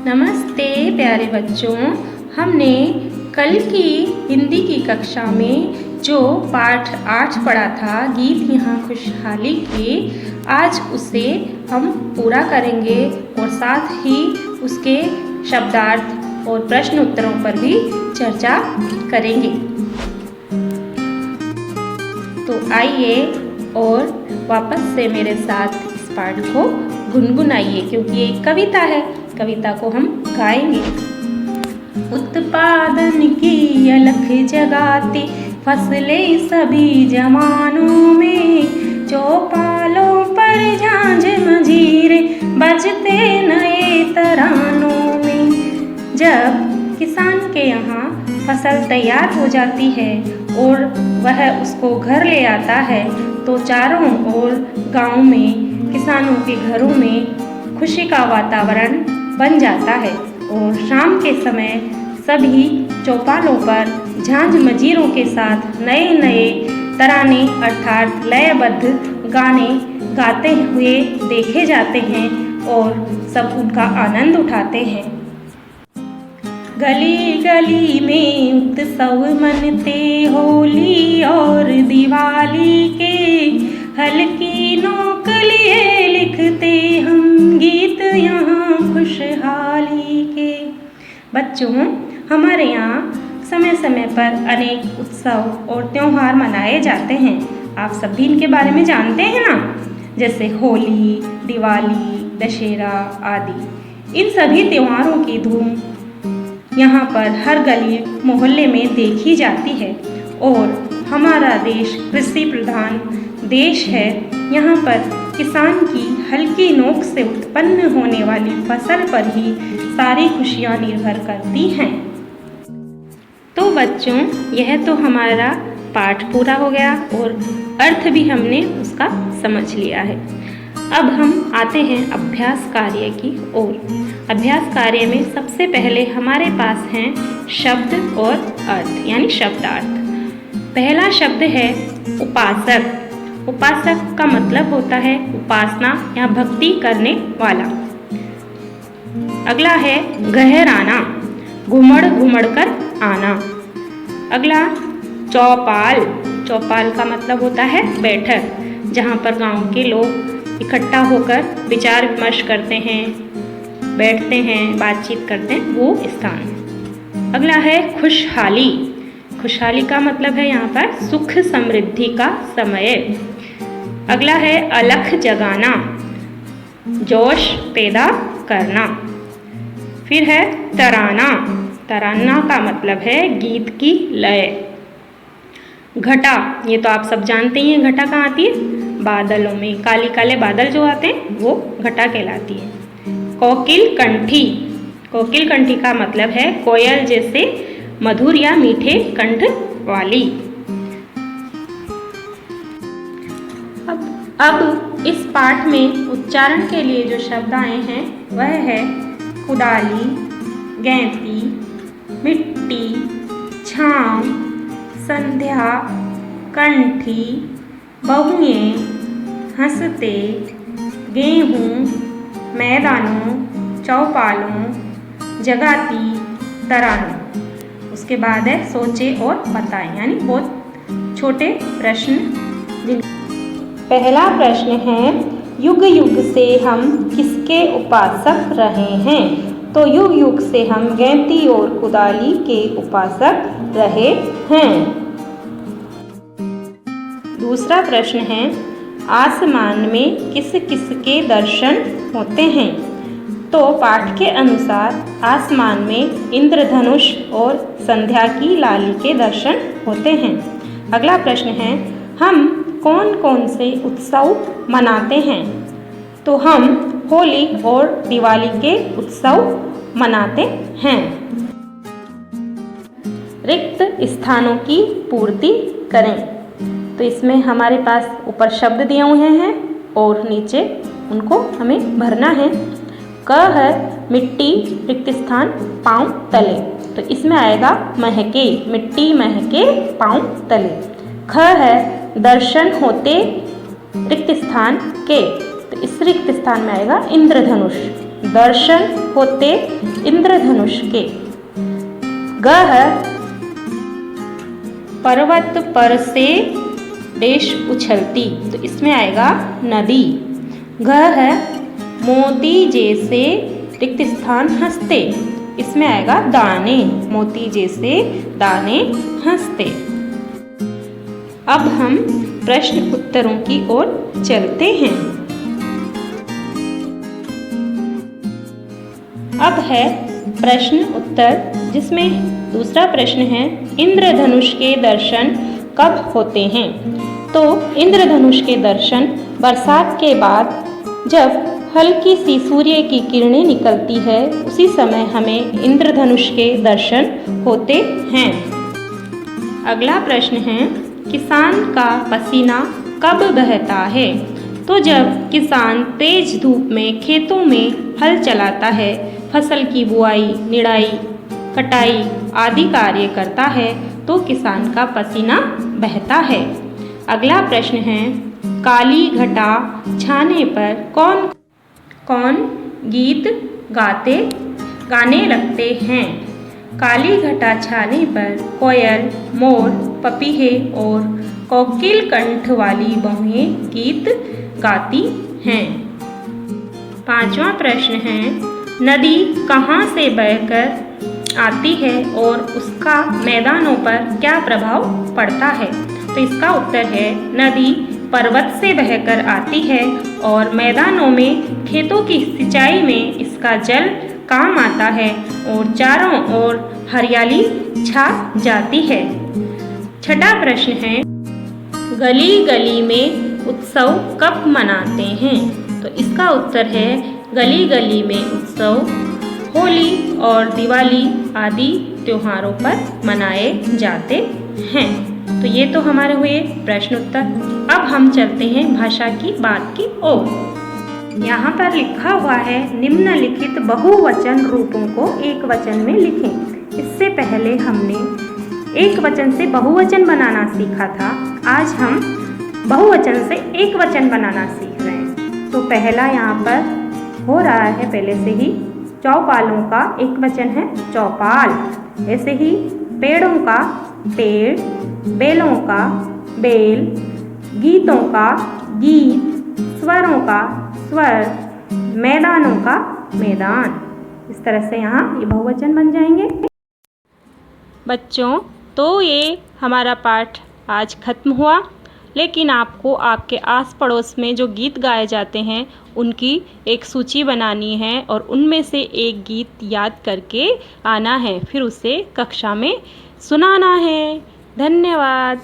नमस्ते प्यारे बच्चों। हमने कल की हिंदी की कक्षा में जो पाठ 8 पढ़ा था, गीत यहाँ खुशहाली के, आज उसे हम पूरा करेंगे और साथ ही उसके शब्दार्थ और प्रश्न उत्तरों पर भी चर्चा करेंगे। तो आइए और वापस से मेरे साथ इस पाठ को गुनगुनाइए, क्योंकि ये एक कविता है। कविता को हम गाएंगे। उत्पादन की अलख जगाती फसलें सभी जमानों में, चौपालों पर झांझ मजीरे बजते नए तरानों में। जब किसान के यहाँ फसल तैयार हो जाती है और वह उसको घर ले आता है, तो चारों ओर गांव में किसानों के घरों में खुशी का वातावरण बन जाता है और शाम के समय सभी चौपालों पर झांझ मजीरों के साथ नए नए तराने अर्थात लयबद्ध गाने गाते हुए देखे जाते हैं और सब उनका आनंद उठाते हैं। गली गली में उत्सव मनते होली और दिवाली के, हल्की नोक लिए लिखते हम गीत यहाँ खुशहाली के। बच्चों, हमारे यहाँ समय समय पर अनेक उत्सव और त्योहार मनाए जाते हैं। आप सभी इनके बारे में जानते हैं ना, जैसे होली, दिवाली, दशहरा आदि। इन सभी त्योहारों की धूम यहाँ पर हर गली मोहल्ले में देखी जाती है और हमारा देश कृषि प्रधान देश है। यहाँ पर किसान की हल्की नोक से उत्पन्न होने वाली फसल पर ही सारी खुशियाँ निर्भर करती हैं। तो बच्चों, यह तो हमारा पाठ पूरा हो गया और अर्थ भी हमने उसका समझ लिया है। अब हम आते हैं अभ्यास कार्य की ओर। अभ्यास कार्य में सबसे पहले हमारे पास हैं शब्द और अर्थ यानी शब्दार्थ। पहला शब्द है उपासक। उपासक का मतलब होता है उपासना या भक्ति करने वाला। अगला है गहराना, घुमड़ घुमड़ कर आना। अगला चौपाल। चौपाल का मतलब होता है बैठक, जहाँ पर गांव के लोग इकट्ठा होकर विचार विमर्श करते हैं, बैठते हैं, बातचीत करते हैं, वो स्थान। अगला है खुशहाली। खुशहाली का मतलब है यहाँ पर सुख समृद्धि का समय। अगला है अलख जगाना, जोश पैदा करना। फिर है तराना। तराना का मतलब है गीत की लय। घटा, ये तो आप सब जानते ही हैं, घटा कहाँ आती है? बादलों में, काले काले बादल जो आते हैं वो घटा कहलाती है। कोकिल कंठी। कोकिल कंठी का मतलब है कोयल जैसे मधुर या मीठे कंठ वाली। अब इस पाठ में उच्चारण के लिए जो शब्द आए हैं वह है कुदाली, गैंती, मिट्टी, छांव, संध्या, कंठी, बहुएं, हंसते, गेहूँ, मैदानों, चौपालों, जगाती, तरानों। उसके बाद है सोचे और बताएं, यानी बहुत छोटे प्रश्न। पहला प्रश्न है युग युग से हम किसके उपासक रहे हैं? तो युग युग से हम गैंती और कुदाली के उपासक रहे हैं। दूसरा प्रश्न है आसमान में किस किस के दर्शन होते हैं? तो पाठ के अनुसार आसमान में इंद्रधनुष और संध्या की लाली के दर्शन होते हैं। अगला प्रश्न है हम कौन कौन से उत्सव मनाते हैं? तो हम होली और दिवाली के उत्सव मनाते हैं। रिक्त स्थानों की पूर्ति करें। तो इसमें हमारे पास ऊपर शब्द दिए हुए हैं और नीचे उनको हमें भरना है। क है मिट्टी, रिक्त स्थान, पाँव तले। तो इसमें आएगा महके, मिट्टी महके पाँव तले। ख है दर्शन होते रिक्त स्थान के। तो इस रिक्त स्थान में आएगा इंद्रधनुष। दर्शन होते इंद्रधनुष के। ग है पर्वत पर से देश उछलती, तो इसमें आएगा नदी। घ है मोती जैसे रिक्त स्थान हंसते, इसमें आएगा दाने। मोती जैसे दाने हंसते। अब हम प्रश्न उत्तरों की ओर चलते हैं। अब है प्रश्न उत्तर, जिसमें दूसरा प्रश्न है इंद्रधनुष के दर्शन कब होते हैं। तो इंद्रधनुष के दर्शन बरसात के बाद जब हल्की सी सूर्य की किरणें निकलती है, उसी समय हमें इंद्रधनुष के दर्शन होते हैं। अगला प्रश्न है किसान का पसीना कब बहता है। तो जब किसान तेज धूप में खेतों में हल चलाता है, फसल की बुआई, निराई, कटाई आदि कार्य करता है, तो किसान का पसीना बहता है। अगला प्रश्न है काली घटा छाने पर कौन कौन गीत गाने लगते हैं। काली घटा छाने पर कोयल, मोर, पपीहे और कोकिल कंठ वाली बहुएं गीत गाती हैं। पांचवा प्रश्न है नदी कहाँ से बहकर आती है और उसका मैदानों पर क्या प्रभाव पड़ता है। तो इसका उत्तर है नदी पर्वत से बहकर आती है और मैदानों में खेतों की सिंचाई में इसका जल काम आता है और चारों ओर हरियाली छा जाती है। छठा प्रश्न है गली गली में उत्सव कब मनाते हैं। तो इसका उत्तर है गली गली में उत्सव होली और दिवाली आदि त्योहारों पर मनाए जाते हैं। तो ये तो हमारे हुए प्रश्न उत्तर। अब हम चलते हैं भाषा की बात की ओर। यहाँ पर लिखा हुआ है निम्नलिखित बहुवचन रूपों को एक वचन में लिखें। इससे पहले हमने एक वचन से बहुवचन बनाना सीखा था, आज हम बहुवचन से एक वचन बनाना सीख रहे हैं। तो पहला यहाँ पर हो रहा है पहले से ही, चौपालों का एक वचन है चौपाल। ऐसे ही पेड़ों का पेड़, बेलों का बेल, गीतों का गीत, स्वरों का स्वर, मैदानों का मैदान। इस तरह से यहाँ ये बहुवचन बन जाएंगे। बच्चों, तो ये हमारा पाठ आज खत्म हुआ, लेकिन आपको आपके आस पड़ोस में जो गीत गाए जाते हैं उनकी एक सूची बनानी है और उनमें से एक गीत याद करके आना है, फिर उसे कक्षा में सुनाना है। धन्यवाद।